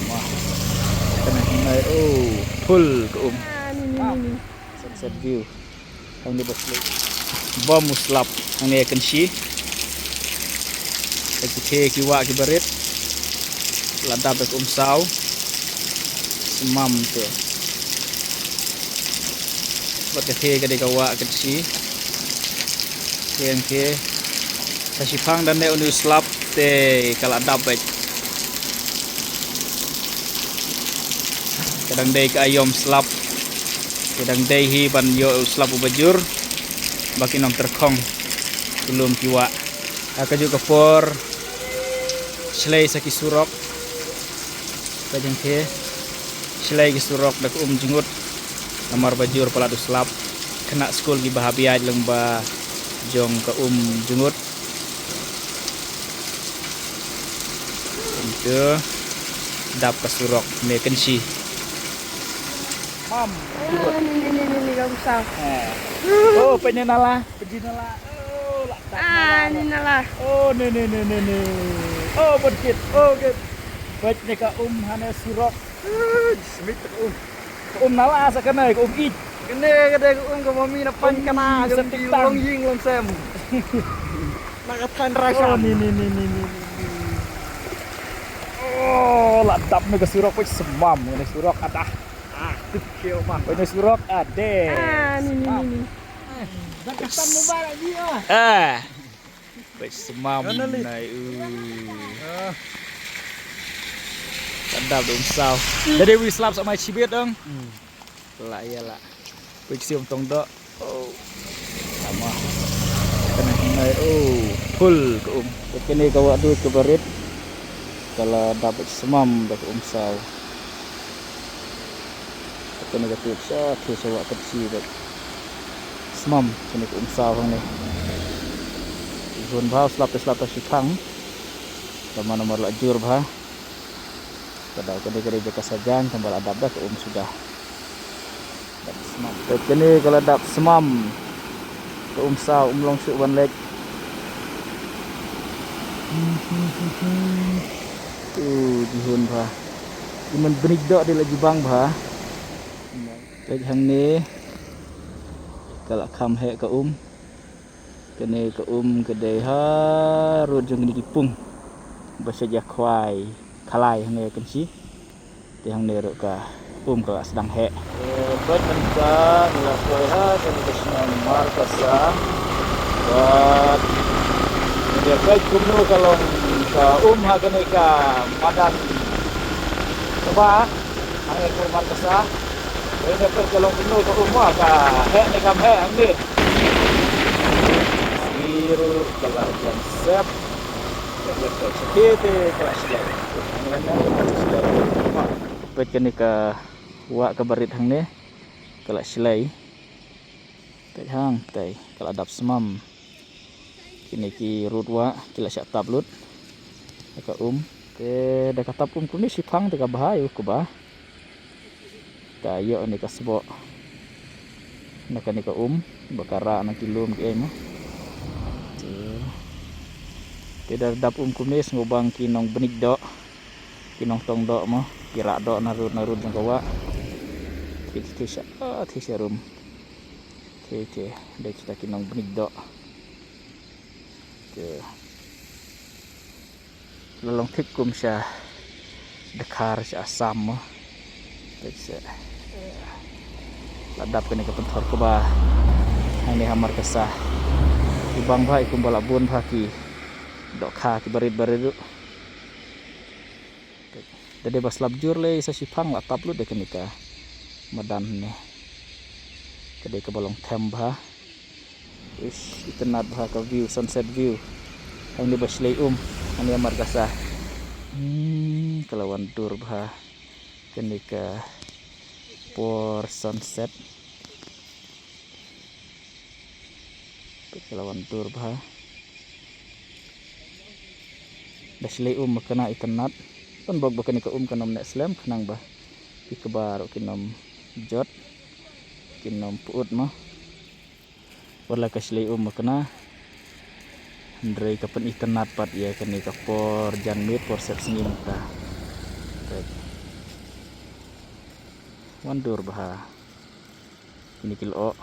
sama kena full ke Ini. sunset view ang di basli bom muslap ang ni akan si kiwa kibarit ladap ke umsaw semam tu buat ke kawa ke si yang ke kasipang dan ne unu slap te kala dapat kadang day ka ayom slap kadang day hi ban yo slap ubajur baki nom terkong belum kiwa aka juga for selai saki surok kajang ke selai ki surok dak jengut namar bajur peladu slap kena skul gi bahabia lengba jong ke jengut itu dap ke surok ne kensi mam Ini gak usah. oh penyenala oh ini nalah. oh ne oh berkit oh get baik ne ka hane surok smit nala sakana ka it Kene kade ke mami na pan kana long ying long sem. Nakatan rasa. oh ni oh ladap ne ka surok wis semam ne surok adah Kecil mah. ini surok ade Ini. Zakatan mubarak dia. Baik semam nai Kadap dong sao. Jadi we slap sama cibit dong. Lah iyalah. Baik siom tong dok. Oh. Sama. Kena nai full ke Kini kawak duit ke barit. Kalau dapat semam dak sao. Kena ketuk satu sawak kecil dak. Semam kini ke sao hang ni. Zon bah slap sikang. Sama nomor lajur bah. Kadang kede jaka sajan tambal adab dah ke sudah. Dap semam. Kini kalau dap semam ke sao long syuk one leg. Dihun bah. Iman benik dok di lagi bang bah. Lagi hang ni kalau kam he ke kene ke kedai harut jeng ni dipung bahasa jakwai kalai hang ni kan si di hang ni ruk ka kalau sedang he berbenca nila koha kan kesnya markasa buat dia kai kumno kalau ka hagan ka madan coba hang ke markasa ini kalau kumno ka ka he ni kam he hang ni biru kelas konsep kelas ni ke wak ke barit hang ni kelas selai tak hang tai kalau adap semam kini ki rut wak kelas sak tap lut ke ke dak tap kuni sipang te ka bahayu ku bah kayo ni ka sebok nak ni ka bakara nak kilum ke mah tidak dap kumis ngubang kinong benik dok kinong tong dok mo kira dok narut jang kawa tisya rum oke dek kita kinong benik dok lolong tikum sya dekar sya asam mo dek sya ladap kini kepentor ke bah ini hamar kesah ibang bah ikum balabun bah ki dok kha ki barit tu dede bas labjur le sa sipang la taplu de kenika madan ni kede ke balong thamba is itenat bah ka view sunset view hang ni bas le ani amar kasa kelawan dur bah kenika por sunset kelawan dur bah Dasli makana itanat kan bag bakani ka kanom na slam kanang ba ikabaro kinom jot kinom puut mo wala kasli makana Andre kapan itanat pat ya kani ka por janmit por sep singim ta Wandur bah. Ini kilo.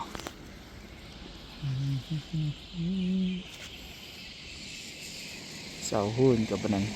Sauhun ke benang.